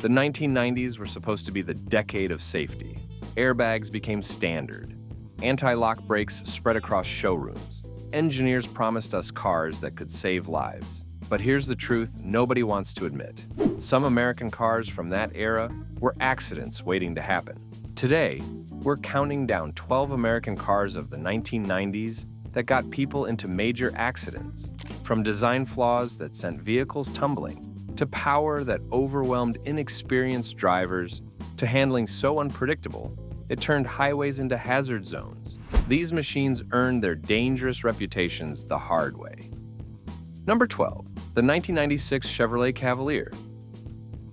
The 1990s were supposed to be the decade of safety. Airbags became standard. Anti-lock brakes spread across showrooms. Engineers promised us cars that could save lives. But here's the truth nobody wants to admit. Some American cars from that era were accidents waiting to happen. Today, we're counting down 12 American cars of the 1990s that got people into major accidents. From design flaws that sent vehicles tumbling, to power that overwhelmed inexperienced drivers, to handling so unpredictable, it turned highways into hazard zones. These machines earned their dangerous reputations the hard way. Number 12. The 1996 Chevrolet Cavalier.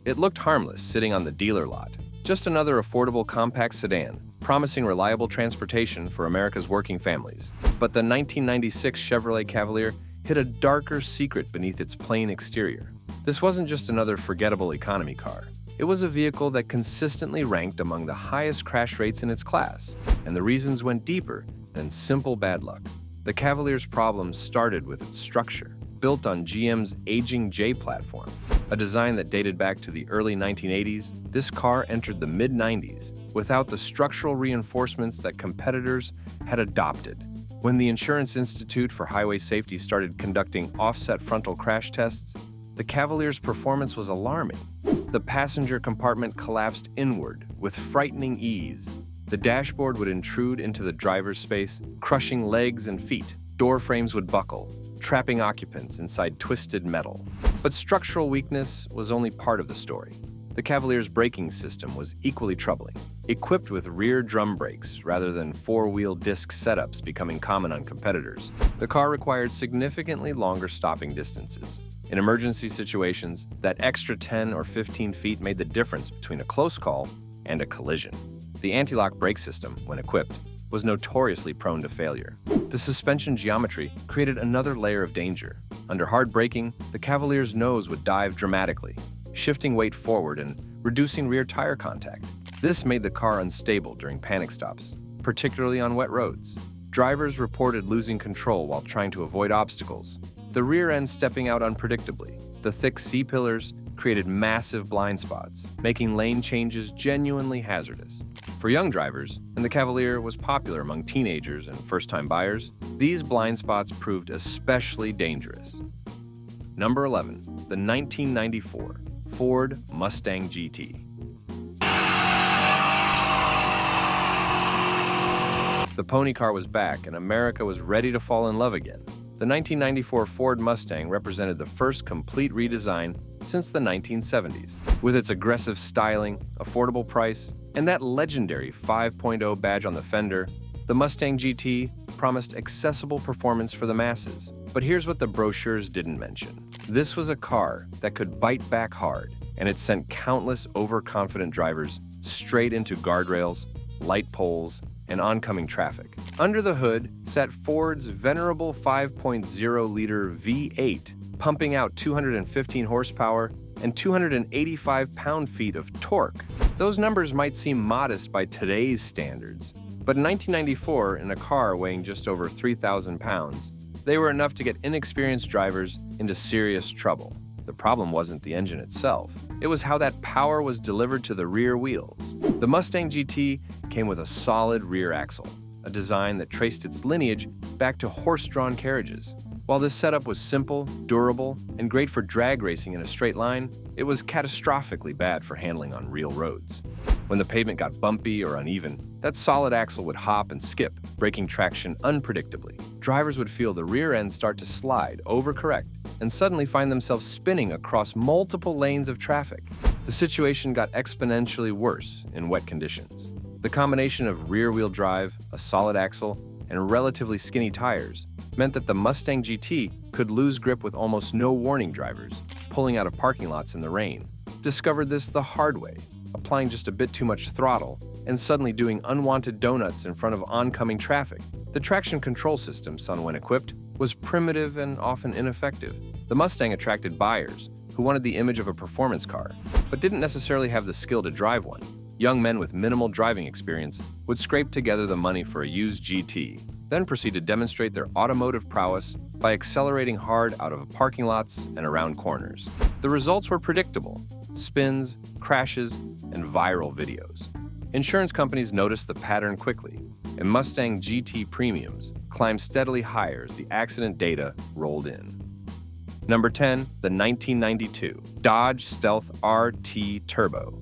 It looked harmless sitting on the dealer lot, just another affordable compact sedan, promising reliable transportation for America's working families. But the 1996 Chevrolet Cavalier hid a darker secret beneath its plain exterior. This wasn't just another forgettable economy car. It was a vehicle that consistently ranked among the highest crash rates in its class, and the reasons went deeper than simple bad luck. The Cavalier's problems started with its structure. Built on GM's aging J platform, a design that dated back to the early 1980s, this car entered the mid-90s without the structural reinforcements that competitors had adopted. When the Insurance Institute for Highway Safety started conducting offset frontal crash tests, the Cavalier's performance was alarming. The passenger compartment collapsed inward with frightening ease. The dashboard would intrude into the driver's space, crushing legs and feet. Door frames would buckle, trapping occupants inside twisted metal. But structural weakness was only part of the story. The Cavalier's braking system was equally troubling. Equipped with rear drum brakes rather than four-wheel disc setups becoming common on competitors, the car required significantly longer stopping distances. In emergency situations, that extra 10 or 15 feet made the difference between a close call and a collision. The anti-lock brake system, when equipped, was notoriously prone to failure. The suspension geometry created another layer of danger. Under hard braking, the Cavalier's nose would dive dramatically, shifting weight forward and reducing rear tire contact. This made the car unstable during panic stops, particularly on wet roads. Drivers reported losing control while trying to avoid obstacles, the rear end stepping out unpredictably. The thick C-pillars created massive blind spots, making lane changes genuinely hazardous. For young drivers, and the Cavalier was popular among teenagers and first-time buyers, these blind spots proved especially dangerous. Number 11. The 1994 Ford Mustang GT. The pony car was back, and America was ready to fall in love again. The 1994 Ford Mustang represented the first complete redesign since the 1970s. With its aggressive styling, affordable price, and that legendary 5.0 badge on the fender, the Mustang GT promised accessible performance for the masses. But here's what the brochures didn't mention. This was a car that could bite back hard, and it sent countless overconfident drivers straight into guardrails, light poles, and oncoming traffic. Under the hood sat Ford's venerable 5.0-liter V8, pumping out 215 horsepower and 285 pound-feet of torque. Those numbers might seem modest by today's standards, but in 1994, in a car weighing just over 3,000 pounds, they were enough to get inexperienced drivers into serious trouble. The problem wasn't the engine itself. It was how that power was delivered to the rear wheels. The Mustang GT came with a solid rear axle, a design that traced its lineage back to horse-drawn carriages. While this setup was simple, durable, and great for drag racing in a straight line, it was catastrophically bad for handling on real roads. When the pavement got bumpy or uneven, that solid axle would hop and skip, breaking traction unpredictably. Drivers would feel the rear end start to slide, overcorrect, and suddenly find themselves spinning across multiple lanes of traffic. The situation got exponentially worse in wet conditions. The combination of rear-wheel drive, a solid axle, and relatively skinny tires meant that the Mustang GT could lose grip with almost no warning. Drivers, pulling out of parking lots in the rain, discovered this the hard way, applying just a bit too much throttle and suddenly doing unwanted donuts in front of oncoming traffic. The traction control system, when equipped, was primitive and often ineffective. The Mustang attracted buyers who wanted the image of a performance car, but didn't necessarily have the skill to drive one. Young men with minimal driving experience would scrape together the money for a used GT, then proceed to demonstrate their automotive prowess by accelerating hard out of parking lots and around corners. The results were predictable. spins, crashes, and viral videos. Insurance companies noticed the pattern quickly, and Mustang GT premiums climbed steadily higher as the accident data rolled in. Number 10, the 1992 Dodge Stealth RT Turbo.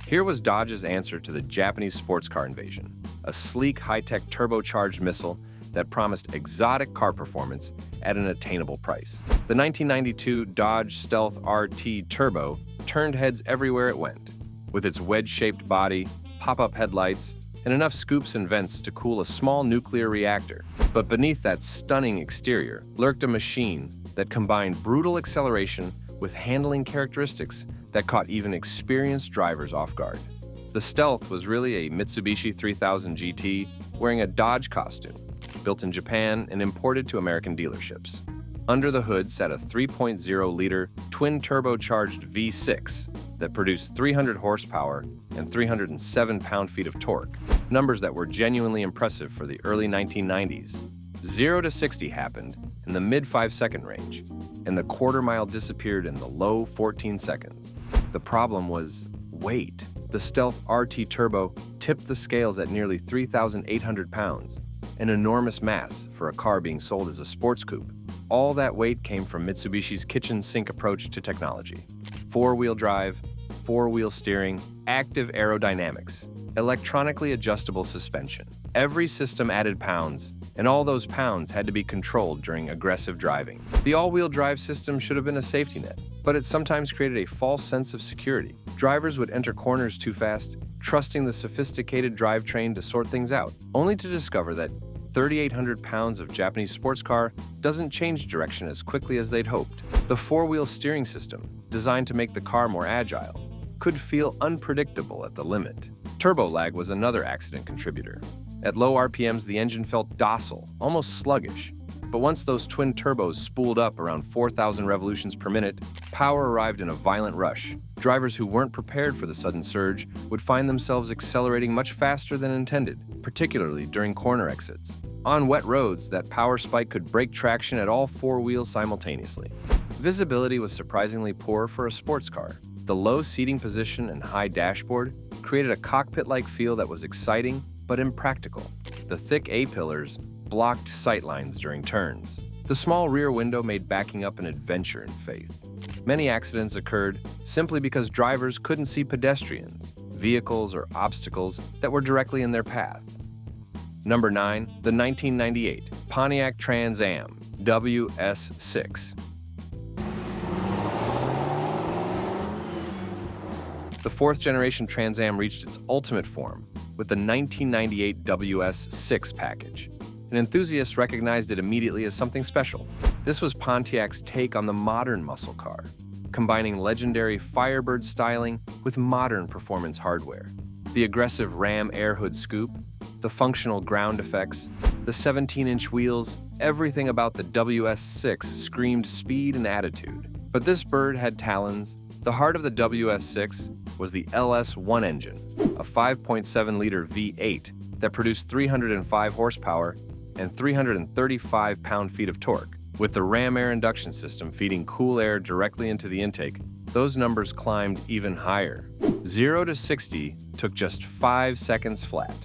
Here was Dodge's answer to the Japanese sports car invasion, a sleek, high-tech turbocharged missile that promised exotic car performance at an attainable price. The 1992 Dodge Stealth RT Turbo turned heads everywhere it went, with its wedge-shaped body, pop-up headlights, and enough scoops and vents to cool a small nuclear reactor. But beneath that stunning exterior lurked a machine that combined brutal acceleration with handling characteristics that caught even experienced drivers off guard. The Stealth was really a Mitsubishi 3000 GT wearing a Dodge costume, built in Japan and imported to American dealerships. Under the hood sat a 3.0-liter twin-turbocharged V6 that produced 300 horsepower and 307 pound-feet of torque, numbers that were genuinely impressive for the early 1990s. 0 to 60 happened in the mid-5-second range, and the quarter-mile disappeared in the low 14 seconds. The problem was weight. The Stealth RT Turbo tipped the scales at nearly 3,800 pounds, an enormous mass for a car being sold as a sports coupe. All that weight came from Mitsubishi's kitchen sink approach to technology. Four-wheel drive, four-wheel steering, active aerodynamics, electronically adjustable suspension. Every system added pounds, and all those pounds had to be controlled during aggressive driving. The all-wheel drive system should have been a safety net, but it sometimes created a false sense of security. Drivers would enter corners too fast, trusting the sophisticated drivetrain to sort things out, only to discover that 3,800 pounds of Japanese sports car doesn't change direction as quickly as they'd hoped. The four-wheel steering system, designed to make the car more agile, could feel unpredictable at the limit. Turbo lag was another accident contributor. At low RPMs, the engine felt docile, almost sluggish. But once those twin turbos spooled up around 4,000 revolutions per minute, power arrived in a violent rush. Drivers who weren't prepared for the sudden surge would find themselves accelerating much faster than intended, particularly during corner exits. On wet roads, that power spike could break traction at all four wheels simultaneously. Visibility was surprisingly poor for a sports car. The low seating position and high dashboard created a cockpit-like feel that was exciting but impractical. The thick A-pillars blocked sightlines during turns. The small rear window made backing up an adventure in faith. Many accidents occurred simply because drivers couldn't see pedestrians, vehicles, or obstacles that were directly in their path. Number 9, the 1998 Pontiac Trans Am WS6. The fourth-generation Trans Am reached its ultimate form with the 1998 WS6 package, and enthusiasts recognized it immediately as something special. This was Pontiac's take on the modern muscle car, combining legendary Firebird styling with modern performance hardware. The aggressive Ram air hood scoop, the functional ground effects, the 17-inch wheels, everything about the WS6 screamed speed and attitude. But this bird had talons. The heart of the WS6 was the LS1 engine, a 5.7-liter V8 that produced 305 horsepower and 335 pound-feet of torque. With the Ram air induction system feeding cool air directly into the intake, those numbers climbed even higher. 0 to 60 took just 5 seconds flat.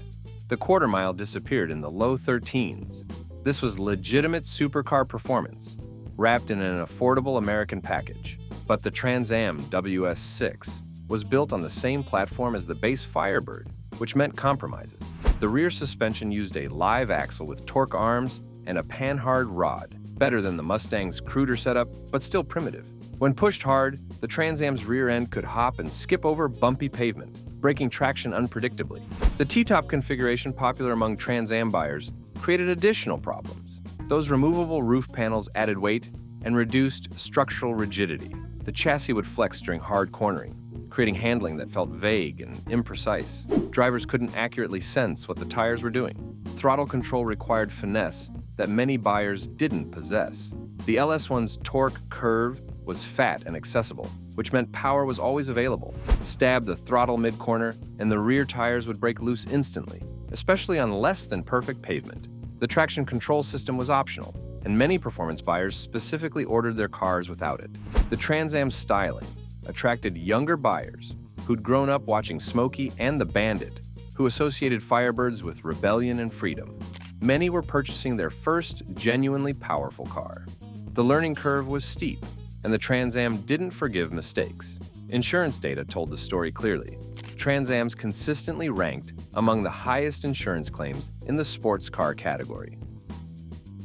The quarter mile disappeared in the low 13s. This was legitimate supercar performance, wrapped in an affordable American package. But the Trans Am WS6 was built on the same platform as the base Firebird, which meant compromises. The rear suspension used a live axle with torque arms and a panhard rod, better than the Mustang's cruder setup, but still primitive. When pushed hard, the Trans Am's rear end could hop and skip over bumpy pavement, breaking traction unpredictably. The T-top configuration, popular among Trans Am buyers, created additional problems. Those removable roof panels added weight and reduced structural rigidity. The chassis would flex during hard cornering, creating handling that felt vague and imprecise. Drivers couldn't accurately sense what the tires were doing. Throttle control required finesse that many buyers didn't possess. The LS1's torque curve was fat and accessible, which meant power was always available. Stab the throttle mid-corner, and the rear tires would break loose instantly, especially on less than perfect pavement. The traction control system was optional, and many performance buyers specifically ordered their cars without it. The Trans Am's styling attracted younger buyers who'd grown up watching Smokey and the Bandit, who associated Firebirds with rebellion and freedom. Many were purchasing their first genuinely powerful car. The learning curve was steep, and the Trans Am didn't forgive mistakes. Insurance data told the story clearly. Trans Ams consistently ranked among the highest insurance claims in the sports car category.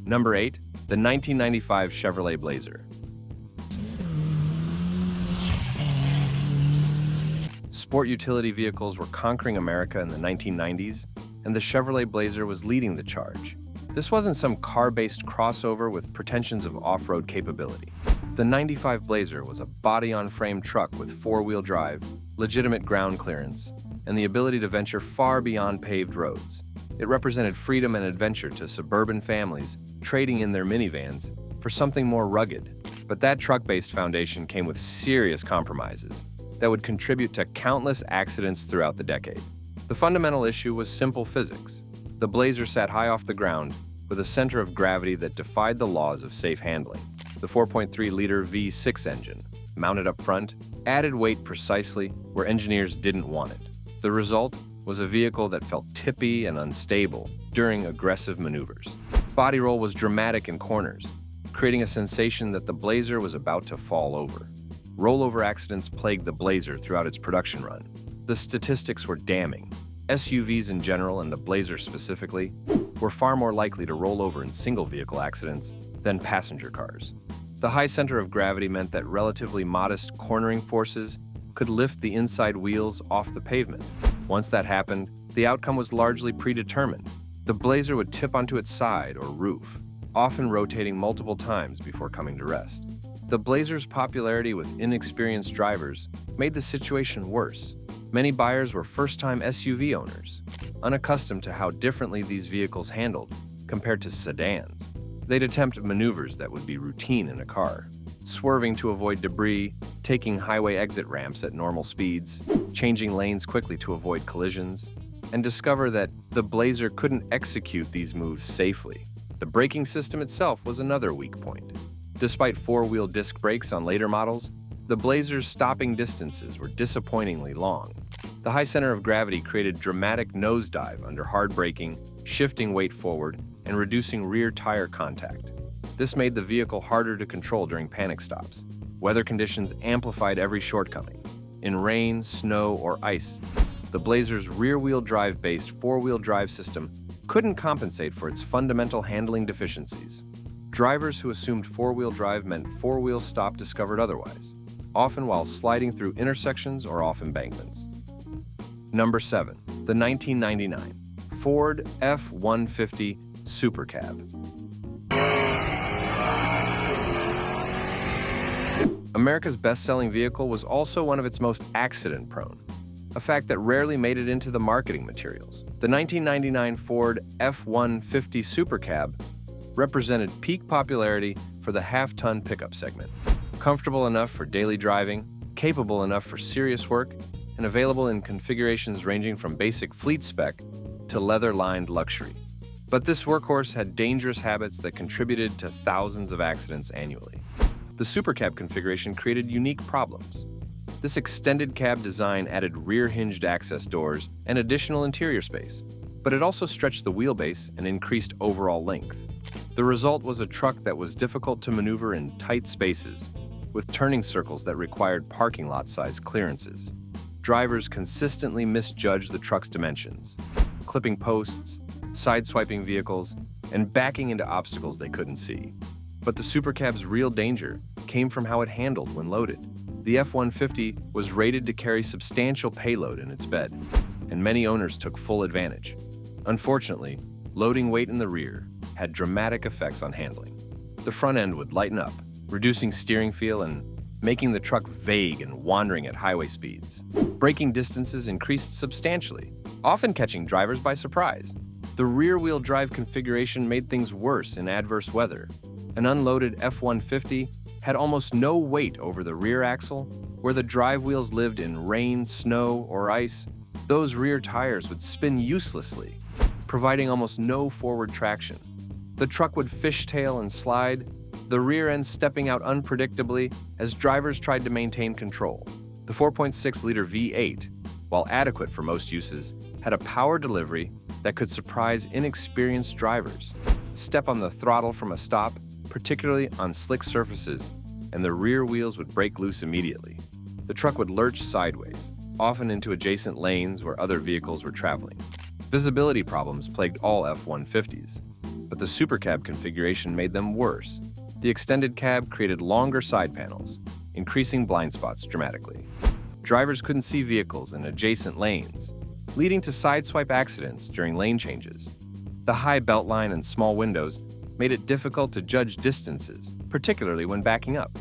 Number 8, the 1995 Chevrolet Blazer. Sport utility vehicles were conquering America in the 1990s, and the Chevrolet Blazer was leading the charge. This wasn't some car-based crossover with pretensions of off-road capability. The 95 Blazer was a body-on-frame truck with four-wheel drive, legitimate ground clearance, and the ability to venture far beyond paved roads. It represented freedom and adventure to suburban families trading in their minivans for something more rugged. But that truck-based foundation came with serious compromises that would contribute to countless accidents throughout the decade. The fundamental issue was simple physics. The Blazer sat high off the ground with a center of gravity that defied the laws of safe handling. The 4.3-liter V6 engine, mounted up front, added weight precisely where engineers didn't want it. The result was a vehicle that felt tippy and unstable during aggressive maneuvers. Body roll was dramatic in corners, creating a sensation that the Blazer was about to fall over. Rollover accidents plagued the Blazer throughout its production run. The statistics were damning. SUVs in general, and the Blazer specifically, were far more likely to roll over in single-vehicle accidents than passenger cars. The high center of gravity meant that relatively modest cornering forces could lift the inside wheels off the pavement. Once that happened, the outcome was largely predetermined. The Blazer would tip onto its side or roof, often rotating multiple times before coming to rest. The Blazer's popularity with inexperienced drivers made the situation worse. Many buyers were first-time SUV owners, unaccustomed to how differently these vehicles handled compared to sedans. They'd attempt maneuvers that would be routine in a car, swerving to avoid debris, taking highway exit ramps at normal speeds, changing lanes quickly to avoid collisions, and discover that the Blazer couldn't execute these moves safely. The braking system itself was another weak point. Despite four-wheel disc brakes on later models, the Blazer's stopping distances were disappointingly long. The high center of gravity created dramatic nosedive under hard braking, shifting weight forward, and reducing rear tire contact. This made the vehicle harder to control during panic stops. Weather conditions amplified every shortcoming. In rain, snow, or ice, the Blazer's rear-wheel drive-based four-wheel drive system couldn't compensate for its fundamental handling deficiencies. Drivers who assumed four-wheel drive meant four-wheel stop discovered otherwise, often while sliding through intersections or off embankments. Number 7. The 1999 Ford F-150 Super Cab. America's best-selling vehicle was also one of its most accident-prone, a fact that rarely made it into the marketing materials. The 1999 Ford F-150 Super Cab represented peak popularity for the half-ton pickup segment. Comfortable enough for daily driving, capable enough for serious work, and available in configurations ranging from basic fleet spec to leather-lined luxury. But this workhorse had dangerous habits that contributed to thousands of accidents annually. The Super Cab configuration created unique problems. This extended cab design added rear-hinged access doors and additional interior space, but it also stretched the wheelbase and increased overall length. The result was a truck that was difficult to maneuver in tight spaces, with turning circles that required parking lot-size clearances. Drivers consistently misjudged the truck's dimensions, clipping posts, sideswiping vehicles, and backing into obstacles they couldn't see. But the Super Cab's real danger came from how it handled when loaded. The F-150 was rated to carry substantial payload in its bed, and many owners took full advantage. Unfortunately, loading weight in the rear had dramatic effects on handling. The front end would lighten up, reducing steering feel and making the truck vague and wandering at highway speeds. Braking distances increased substantially, often catching drivers by surprise. The rear-wheel drive configuration made things worse in adverse weather. An unloaded F-150 had almost no weight over the rear axle. Where the drive wheels lived in rain, snow, or ice, those rear tires would spin uselessly, providing almost no forward traction. The truck would fishtail and slide, the rear end stepping out unpredictably as drivers tried to maintain control. The 4.6-liter V8, while adequate for most uses, had a power delivery that could surprise inexperienced drivers. Step on the throttle from a stop, particularly on slick surfaces, and the rear wheels would break loose immediately. The truck would lurch sideways, often into adjacent lanes where other vehicles were traveling. Visibility problems plagued all F-150s, but the supercab configuration made them worse. The extended cab created longer side panels, increasing blind spots dramatically. Drivers couldn't see vehicles in adjacent lanes, leading to sideswipe accidents during lane changes. The high beltline and small windows made it difficult to judge distances, particularly when backing up.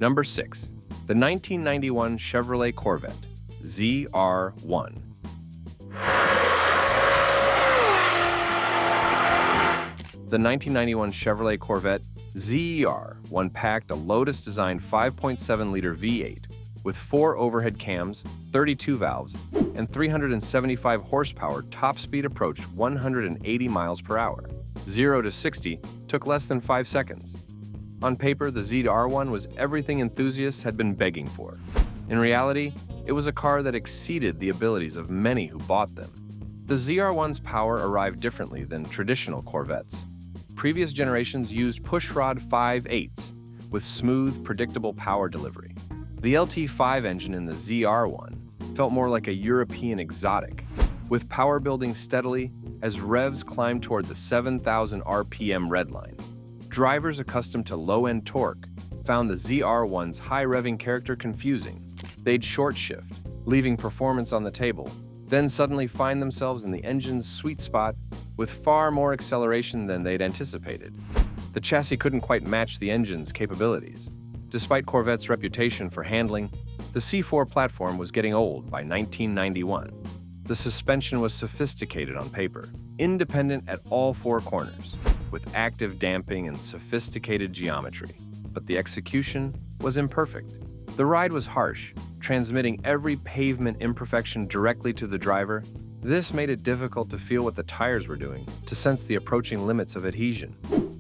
Number 6. The 1991 Chevrolet Corvette ZR1. The 1991 Chevrolet Corvette ZR1 packed a Lotus-designed 5.7-liter V8 with 4 overhead cams, 32 valves, and 375 horsepower. Top speed approached 180 miles per hour. 0 to 60 took less than 5 seconds. On paper, the ZR1 was everything enthusiasts had been begging for. In reality, it was a car that exceeded the abilities of many who bought them. The ZR1's power arrived differently than traditional Corvettes. Previous generations used pushrod 5/8s with smooth, predictable power delivery. The LT5 engine in the ZR1 felt more like a European exotic, with power building steadily as revs climbed toward the 7,000 RPM redline. Drivers accustomed to low-end torque found the ZR1's high-revving character confusing. They'd short shift, leaving performance on the table, then suddenly find themselves in the engine's sweet spot with far more acceleration than they'd anticipated. The chassis couldn't quite match the engine's capabilities. Despite Corvette's reputation for handling, the C4 platform was getting old by 1991. The suspension was sophisticated on paper, independent at all 4 corners, with active damping and sophisticated geometry. But the execution was imperfect. The ride was harsh, transmitting every pavement imperfection directly to the driver. This made it difficult to feel what the tires were doing, to sense the approaching limits of adhesion.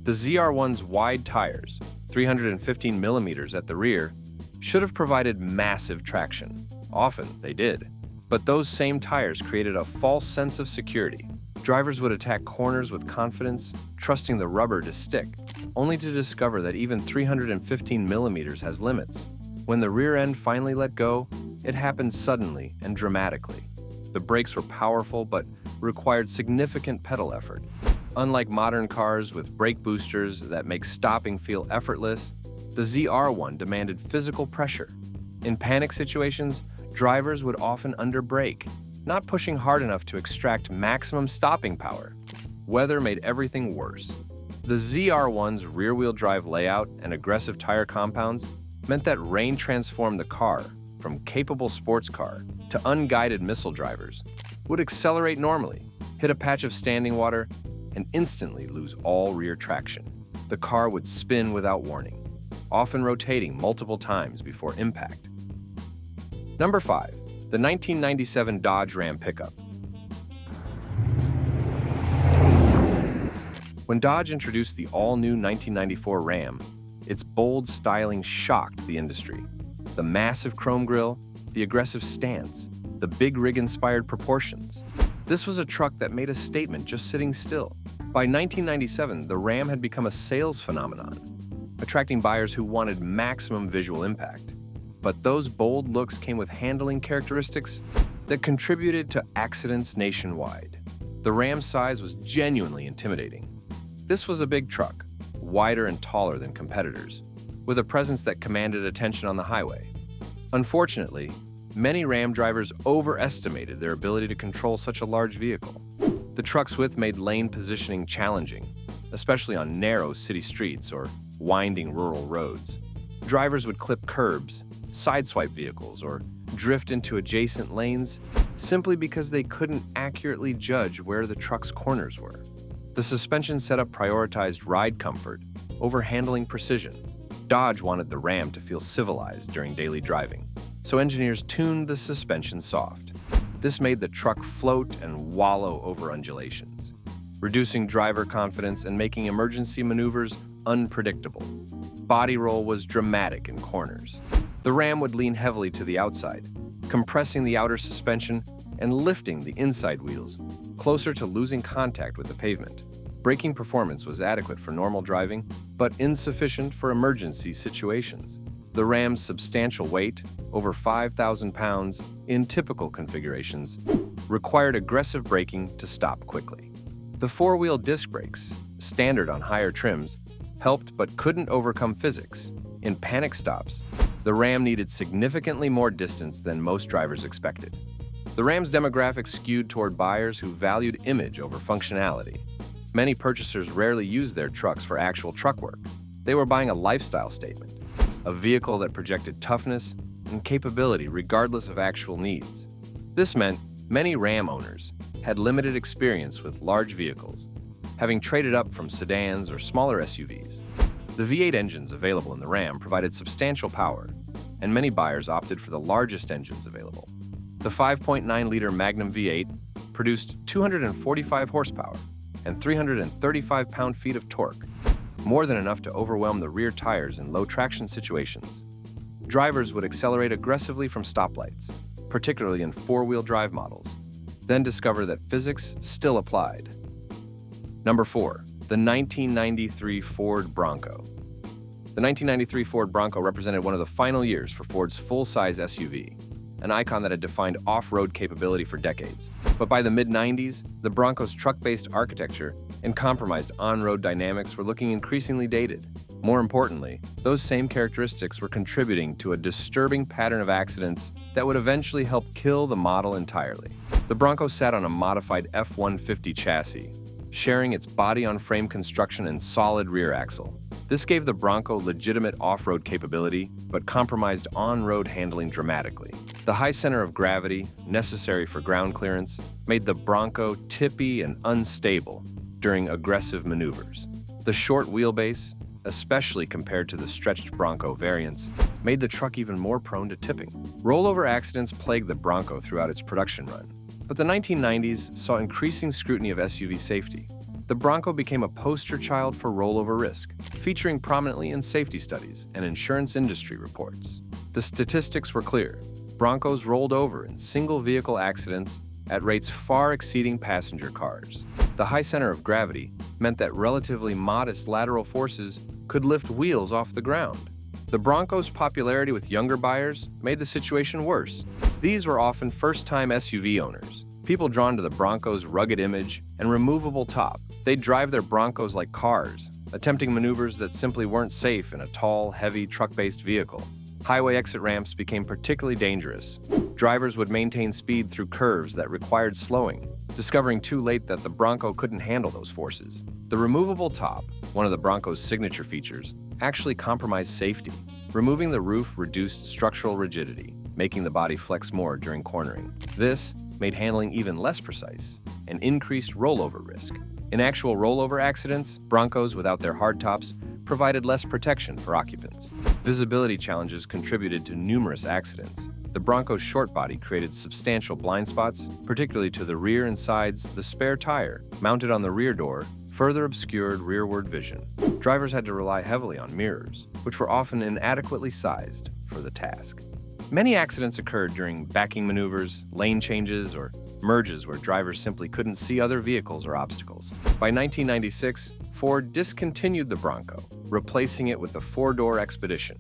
The ZR1's wide tires, 315 millimeters at the rear, should have provided massive traction. Often, they did. But those same tires created a false sense of security. Drivers would attack corners with confidence, trusting the rubber to stick, only to discover that even 315 millimeters has limits. When the rear end finally let go, it happened suddenly and dramatically. The brakes were powerful but required significant pedal effort. Unlike modern cars with brake boosters that make stopping feel effortless, the ZR1 demanded physical pressure. In panic situations, drivers would often underbrake, not pushing hard enough to extract maximum stopping power. Weather made everything worse. The ZR1's rear-wheel drive layout and aggressive tire compounds meant that rain transformed the car from capable sports car to unguided missile drivers. Would accelerate normally, hit a patch of standing water, and instantly lose all rear traction. The car would spin without warning, often rotating multiple times before impact. Number 5. The 1997 Dodge Ram pickup. When Dodge introduced the all-new 1994 Ram, its bold styling shocked the industry. The massive chrome grille, the aggressive stance, the big rig-inspired proportions. This was a truck that made a statement just sitting still. By 1997, the Ram had become a sales phenomenon, attracting buyers who wanted maximum visual impact. But those bold looks came with handling characteristics that contributed to accidents nationwide. The Ram's size was genuinely intimidating. This was a big truck, wider and taller than competitors, with a presence that commanded attention on the highway. Unfortunately, many Ram drivers overestimated their ability to control such a large vehicle. The truck's width made lane positioning challenging, especially on narrow city streets or winding rural roads. Drivers would clip curbs, sideswipe vehicles, or drift into adjacent lanes simply because they couldn't accurately judge where the truck's corners were. The suspension setup prioritized ride comfort over handling precision. Dodge wanted the Ram to feel civilized during daily driving, so engineers tuned the suspension soft. This made the truck float and wallow over undulations. reducing driver confidence and making emergency maneuvers unpredictable. Body roll was dramatic in corners. The Ram would lean heavily to the outside, compressing the outer suspension and lifting the inside wheels closer to losing contact with the pavement. Braking performance was adequate for normal driving, but insufficient for emergency situations. The Ram's substantial weight, over 5,000 pounds in typical configurations, required aggressive braking to stop quickly. The four-wheel disc brakes, standard on higher trims, helped but couldn't overcome physics. In panic stops, the Ram needed significantly more distance than most drivers expected. The Ram's demographics skewed toward buyers who valued image over functionality. Many purchasers rarely used their trucks for actual truck work. They were buying a lifestyle statement, a vehicle that projected toughness and capability regardless of actual needs. This meant many Ram owners had limited experience with large vehicles, having traded up from sedans or smaller SUVs. The V8 engines available in the Ram provided substantial power, and many buyers opted for the largest engines available. The 5.9-liter Magnum V8 produced 245 horsepower and 335 pound-feet of torque, more than enough to overwhelm the rear tires in low-traction situations. Drivers would accelerate aggressively from stoplights, particularly in four-wheel drive models, then discover that physics still applied. Number 4. The 1993 Ford Bronco. The 1993 Ford Bronco represented one of the final years for Ford's full-size SUV, an icon that had defined off-road capability for decades. But by the mid-90s, the Bronco's truck-based architecture and compromised on-road dynamics were looking increasingly dated. More importantly, those same characteristics were contributing to a disturbing pattern of accidents that would eventually help kill the model entirely. The Bronco sat on a modified F-150 chassis, sharing its body-on-frame construction and solid rear axle. This gave the Bronco legitimate off-road capability, but compromised on-road handling dramatically. The high center of gravity, necessary for ground clearance, made the Bronco tippy and unstable during aggressive maneuvers. The short wheelbase, especially compared to the stretched Bronco variants, made the truck even more prone to tipping. Rollover accidents plagued the Bronco throughout its production run, but the 1990s saw increasing scrutiny of SUV safety. The Bronco became a poster child for rollover risk, featuring prominently in safety studies and insurance industry reports. The statistics were clear. Broncos rolled over in single-vehicle accidents at rates far exceeding passenger cars. The high center of gravity meant that relatively modest lateral forces could lift wheels off the ground. The Bronco's popularity with younger buyers made the situation worse. These were often first-time SUV owners, people drawn to the Bronco's rugged image and removable top. They'd drive their Broncos like cars, attempting maneuvers that simply weren't safe in a tall, heavy, truck-based vehicle. Highway exit ramps became particularly dangerous. Drivers would maintain speed through curves that required slowing, discovering too late that the Bronco couldn't handle those forces. The removable top, one of the Bronco's signature features, actually compromised safety. Removing the roof reduced structural rigidity, making the body flex more during cornering. This made handling even less precise and increased rollover risk. In actual rollover accidents, Broncos without their hardtops provided less protection for occupants. Visibility challenges contributed to numerous accidents. The Bronco's short body created substantial blind spots, particularly to the rear and sides. The spare tire, mounted on the rear door, further obscured rearward vision. Drivers had to rely heavily on mirrors, which were often inadequately sized for the task. Many accidents occurred during backing maneuvers, lane changes, or merges where drivers simply couldn't see other vehicles or obstacles. By 1996, Ford discontinued the Bronco, replacing it with the four-door Expedition.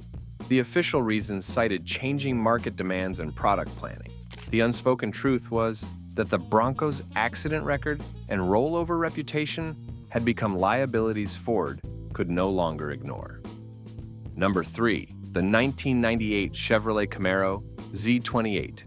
The official reasons cited changing market demands and product planning. The unspoken truth was that the Bronco's accident record and rollover reputation had become liabilities Ford could no longer ignore. Number 3. The 1998 Chevrolet Camaro Z28.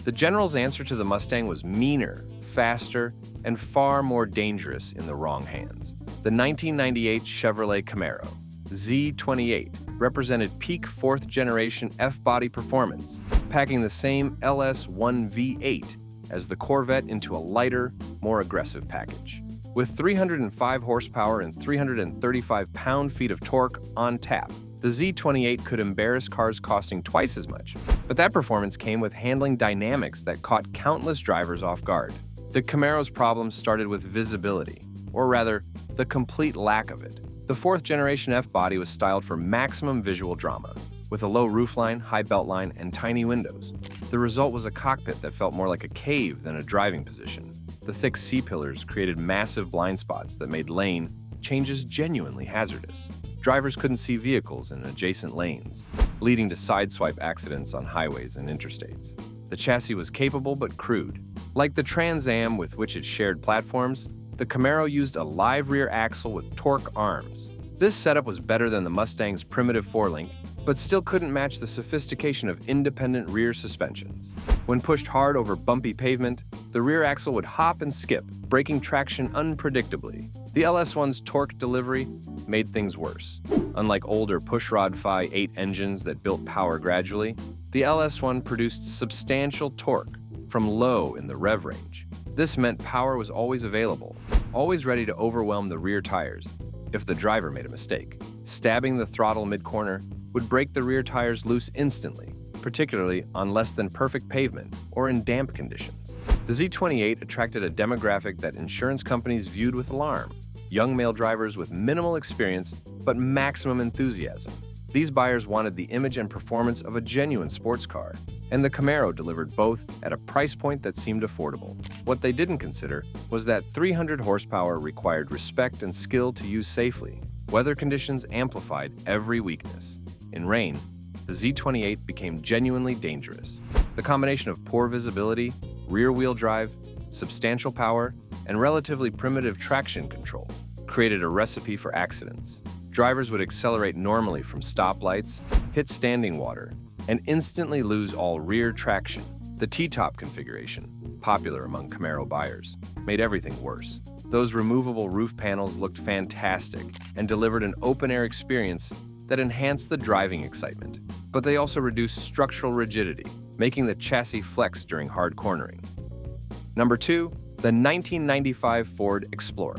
The General's answer to the Mustang was meaner, faster, and far more dangerous in the wrong hands. The 1998 Chevrolet Camaro Z28 represented peak fourth-generation F-body performance, packing the same LS1 V8 as the Corvette into a lighter, more aggressive package. With 305 horsepower and 335 pound-feet of torque on tap, The Z28 could embarrass cars costing twice as much, but that performance came with handling dynamics that caught countless drivers off guard. The Camaro's problems started with visibility, or rather, the complete lack of it. The fourth-generation F-body was styled for maximum visual drama, with a low roofline, high beltline, and tiny windows. The result was a cockpit that felt more like a cave than a driving position. The thick C-pillars created massive blind spots that made lane changes genuinely hazardous. Drivers couldn't see vehicles in adjacent lanes, leading to sideswipe accidents on highways and interstates. The chassis was capable but crude. Like the Trans Am with which it shared platforms, the Camaro used a live rear axle with torque arms. This setup was better than the Mustang's primitive four-link, but still couldn't match the sophistication of independent rear suspensions. When pushed hard over bumpy pavement, the rear axle would hop and skip, breaking traction unpredictably. The LS1's torque delivery made things worse. Unlike older pushrod Phi 8 engines that built power gradually, the LS1 produced substantial torque from low in the rev range. This meant power was always available, always ready to overwhelm the rear tires if the driver made a mistake. Stabbing the throttle mid-corner would break the rear tires loose instantly, particularly on less than perfect pavement or in damp conditions. The Z28 attracted a demographic that insurance companies viewed with alarm: young male drivers with minimal experience but maximum enthusiasm. These buyers wanted the image and performance of a genuine sports car, and the Camaro delivered both at a price point that seemed affordable. What they didn't consider was that 300 horsepower required respect and skill to use safely. Weather conditions amplified every weakness. In rain, the Z28 became genuinely dangerous. The combination of poor visibility, rear-wheel drive, substantial power, and relatively primitive traction control created a recipe for accidents. Drivers would accelerate normally from stoplights, hit standing water, and instantly lose all rear traction. The T-top configuration, popular among Camaro buyers, made everything worse. Those removable roof panels looked fantastic and delivered an open-air experience that enhanced the driving excitement. But they also reduced structural rigidity, making the chassis flex during hard cornering. Number 2, the 1995 Ford Explorer.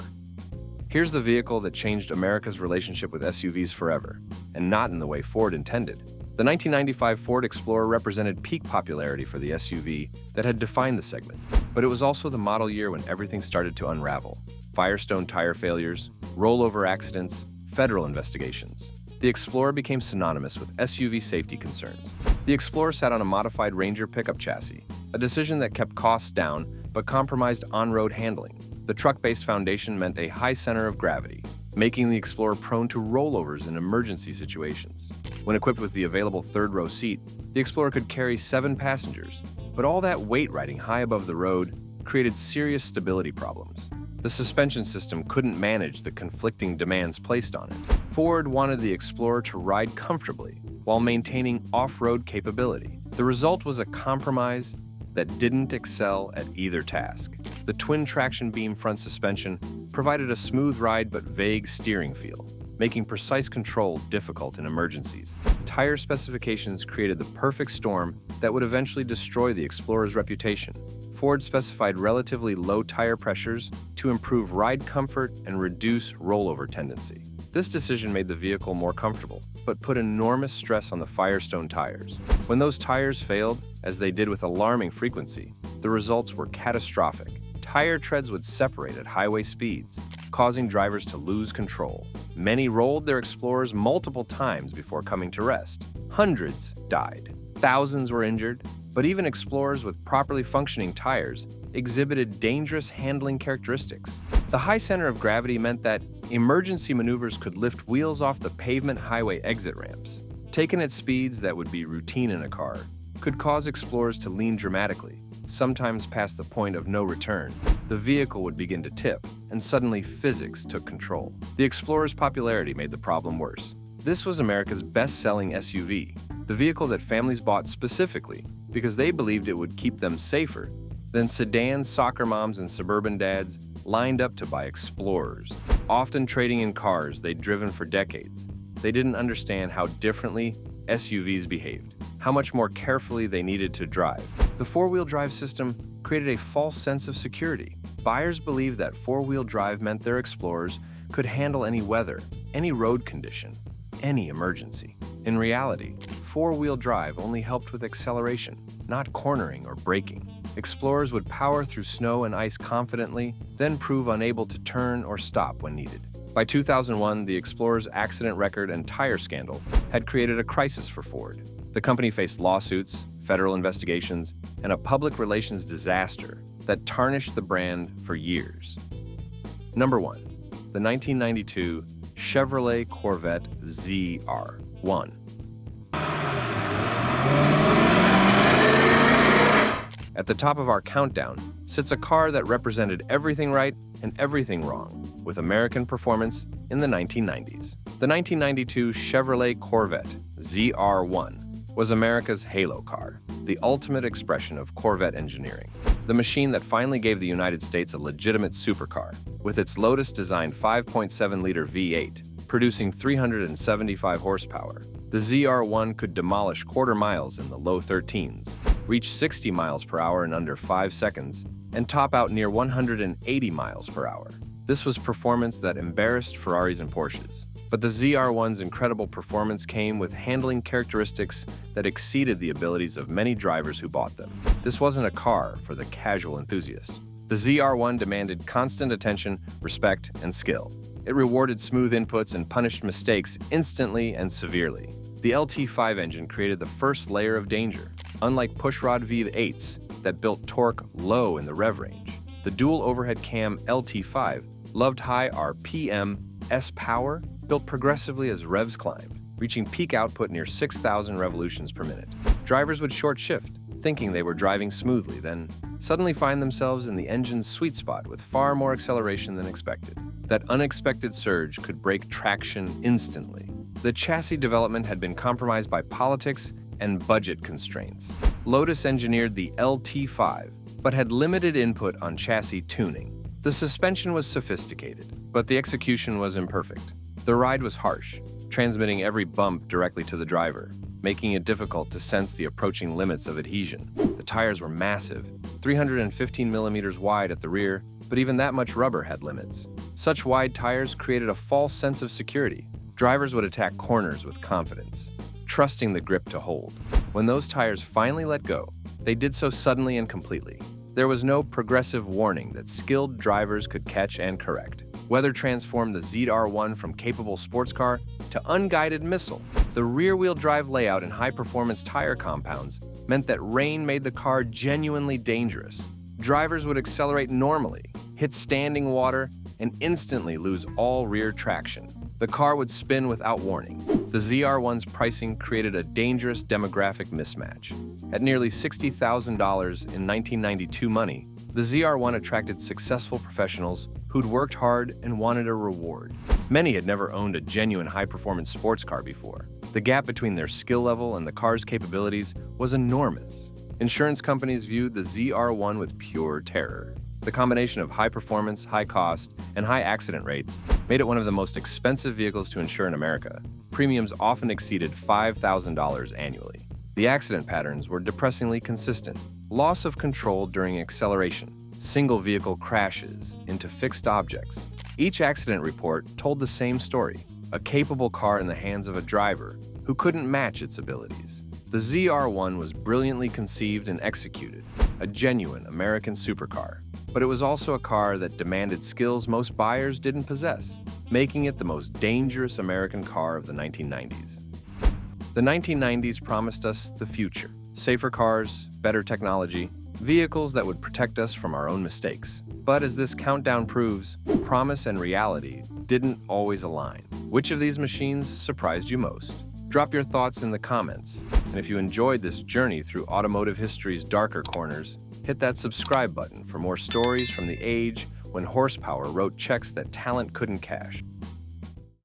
Here's the vehicle that changed America's relationship with SUVs forever, and not in the way Ford intended. The 1995 Ford Explorer represented peak popularity for the SUV that had defined the segment, but it was also the model year when everything started to unravel. Firestone tire failures, rollover accidents, federal investigations. The Explorer became synonymous with SUV safety concerns. The Explorer sat on a modified Ranger pickup chassis, a decision that kept costs down but compromised on-road handling. The truck-based foundation meant a high center of gravity, making the Explorer prone to rollovers in emergency situations. When equipped with the available third-row seat, the Explorer could carry 7 passengers, but all that weight riding high above the road created serious stability problems. The suspension system couldn't manage the conflicting demands placed on it. Ford wanted the Explorer to ride comfortably while maintaining off-road capability. The result was a compromise that didn't excel at either task. The twin traction beam front suspension provided a smooth ride but vague steering feel, making precise control difficult in emergencies. Tire specifications created the perfect storm that would eventually destroy the Explorer's reputation. Ford specified relatively low tire pressures to improve ride comfort and reduce rollover tendency. This decision made the vehicle more comfortable, but put enormous stress on the Firestone tires. When those tires failed, as they did with alarming frequency, the results were catastrophic. Tire treads would separate at highway speeds, causing drivers to lose control. Many rolled their Explorers multiple times before coming to rest. Hundreds died. Thousands were injured, but even Explorers with properly functioning tires exhibited dangerous handling characteristics. The high center of gravity meant that emergency maneuvers could lift wheels off the pavement highway exit ramps. Taken at speeds that would be routine in a car, could cause Explorers to lean dramatically, sometimes past the point of no return. The vehicle would begin to tip, and suddenly physics took control. The Explorer's popularity made the problem worse. This was America's best-selling SUV, the vehicle that families bought specifically because they believed it would keep them safer than sedans soccer moms and suburban dads lined up to buy Explorers, often trading in cars they'd driven for decades. They didn't understand how differently SUVs behaved, how much more carefully they needed to drive. The four-wheel drive system created a false sense of security. Buyers believed that four-wheel drive meant their Explorers could handle any weather, any road condition. any emergency. In reality, four-wheel drive only helped with acceleration, not cornering or braking. Explorers would power through snow and ice confidently, then prove unable to turn or stop when needed. By 2001, the Explorer's accident record and tire scandal had created a crisis for Ford. The company faced lawsuits, federal investigations, and a public relations disaster that tarnished the brand for years. Number 1. The 1992 Chevrolet Corvette ZR1. At the top of our countdown sits a car that represented everything right and everything wrong with American performance in the 1990s. The 1992 Chevrolet Corvette ZR1 was America's halo car, the ultimate expression of Corvette engineering. The machine that finally gave the United States a legitimate supercar, with its Lotus-designed 5.7-liter V8, producing 375 horsepower. The ZR1 could demolish quarter miles in the low 13s, reach 60 miles per hour in under 5 seconds, and top out near 180 miles per hour. This was performance that embarrassed Ferraris and Porsches. But the ZR1's incredible performance came with handling characteristics that exceeded the abilities of many drivers who bought them. This wasn't a car for the casual enthusiast. The ZR1 demanded constant attention, respect, and skill. It rewarded smooth inputs and punished mistakes instantly and severely. The LT5 engine created the first layer of danger. Unlike pushrod V8s that built torque low in the rev range, the dual overhead cam LT5 loved high RPM S-power built progressively as revs climbed, reaching peak output near 6,000 revolutions per minute. Drivers would short shift, thinking they were driving smoothly, then suddenly find themselves in the engine's sweet spot with far more acceleration than expected. That unexpected surge could break traction instantly. The chassis development had been compromised by politics and budget constraints. Lotus engineered the LT5, but had limited input on chassis tuning. The suspension was sophisticated, but the execution was imperfect. The ride was harsh, transmitting every bump directly to the driver, making it difficult to sense the approaching limits of adhesion. The tires were massive, 315 millimeters wide at the rear, but even that much rubber had limits. Such wide tires created a false sense of security. Drivers would attack corners with confidence, trusting the grip to hold. When those tires finally let go, they did so suddenly and completely. There was no progressive warning that skilled drivers could catch and correct. Weather transformed the ZR1 from capable sports car to unguided missile. The rear-wheel drive layout and high-performance tire compounds meant that rain made the car genuinely dangerous. Drivers would accelerate normally, hit standing water, and instantly lose all rear traction. The car would spin without warning. The ZR1's pricing created a dangerous demographic mismatch. At nearly $60,000 in 1992 money, the ZR1 attracted successful professionals who'd worked hard and wanted a reward. Many had never owned a genuine high-performance sports car before. The gap between their skill level and the car's capabilities was enormous. Insurance companies viewed the ZR1 with pure terror. The combination of high performance, high cost, and high accident rates made it one of the most expensive vehicles to insure in America. Premiums often exceeded $5,000 annually. The accident patterns were depressingly consistent. Loss of control during acceleration, single vehicle crashes into fixed objects. Each accident report told the same story, a capable car in the hands of a driver who couldn't match its abilities. The ZR1 was brilliantly conceived and executed, a genuine American supercar. But it was also a car that demanded skills most buyers didn't possess, making it the most dangerous American car of the 1990s. The 1990s promised us the future: safer cars, better technology, vehicles that would protect us from our own mistakes. But as this countdown proves, promise and reality didn't always align. Which of these machines surprised you most? Drop your thoughts in the comments. And if you enjoyed this journey through automotive history's darker corners, hit that subscribe button for more stories from the age when horsepower wrote checks that talent couldn't cash.